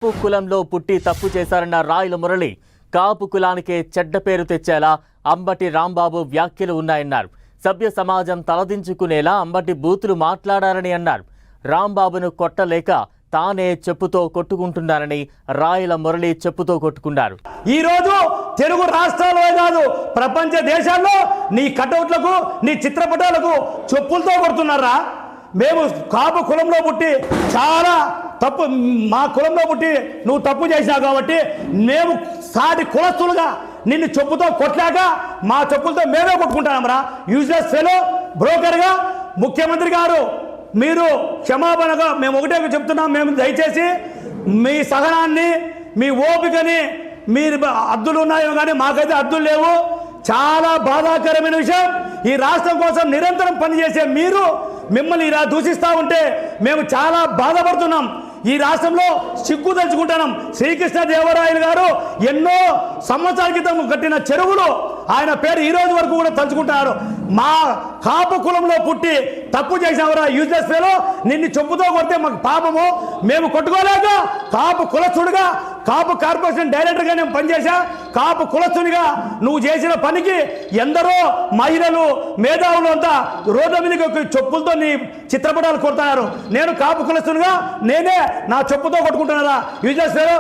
కాపు కులంలో పుట్టి తప్పు చేశారన్న రాయల మురళి కాపు కులానికే చెడ్డ పేరు తెచ్చేలా అంబటి రాంబాబు వ్యాఖ్యలు ఉన్నాయన్నారు. సభ్య సమాజం తలదించుకునేలా అంబటి బూతులు మాట్లాడారని అన్నారు. రాంబాబును కొట్టలేక తానే చెప్పుతో కొట్టుకుంటున్నారని రాయల మురళి చెప్పుతో కొట్టుకున్నారు. ఈ రోజు తెలుగు రాష్ట్రాల్లో కాదు ప్రపంచ దేశాల్లో నీ కటౌట్లకు నీ చిత్రపటాలకు చెప్పులతో కొడుతున్నారా? మేము కాపు కులంలో పుట్టి చాలా తప్పు, మా కులంలో పుట్టి నువ్వు తప్పు చేసినావు కాబట్టి మేము సాటి కులస్తులుగా నిన్ను చెప్పుతో కొట్టలేక మా చెప్పులతో మేమే కొట్టుకుంటామరా. యూజ్లెస్ ఫెలో బ్రోకర్గా ముఖ్యమంత్రి గారు మీరు క్షమాపణగా మేము ఒకటే చెప్తున్నాం. మేము దయచేసి మీ సహనాన్ని మీ ఓపికని మీరు అద్దులు ఉన్నాయో కానీ మాకైతే అద్దులు లేవు. చాలా బాధాకరమైన విషయం. ఈ రాష్ట్రం కోసం నిరంతరం పనిచేసే మీరు మిమ్మల్ని ఇలా దూషిస్తూ ఉంటే మేము చాలా బాధపడుతున్నాం. ఈ రాష్ట్రంలో సిగ్గు తెచ్చుకుంటున్నాం. శ్రీకృష్ణదేవరాయలు గారు ఎన్నో సంవత్సరాల క్రితం కట్టిన చెరువులు ఆయన పేరు ఈ రోజు వరకు కూడా తలుచుకుంటున్నారు. మా కాపు కులంలో పుట్టి తప్పు చేసినవరా యూజ్లెస్ ఫెలో, నిన్ను చెప్పుతో కొడితే మాకు పాపము. మేము కొట్టుకోలేక కాపు కులస్తుడిగా కాపు కార్పొరేషన్ డైరెక్టర్గా నేను పనిచేశా. కాపు కులస్తునిగా నువ్వు చేసిన పనికి ఎందరో మహిళలు మేధావులు అంతా రోడ్ల మీదకి చెప్పులతో నీ చిత్రపటాలు కొడుతున్నారు. నేను కాపు కులస్తునిగా నేనే నా చెప్పుతో కొట్టుకుంటున్నారా యూజ్లెస్ ఫెలో.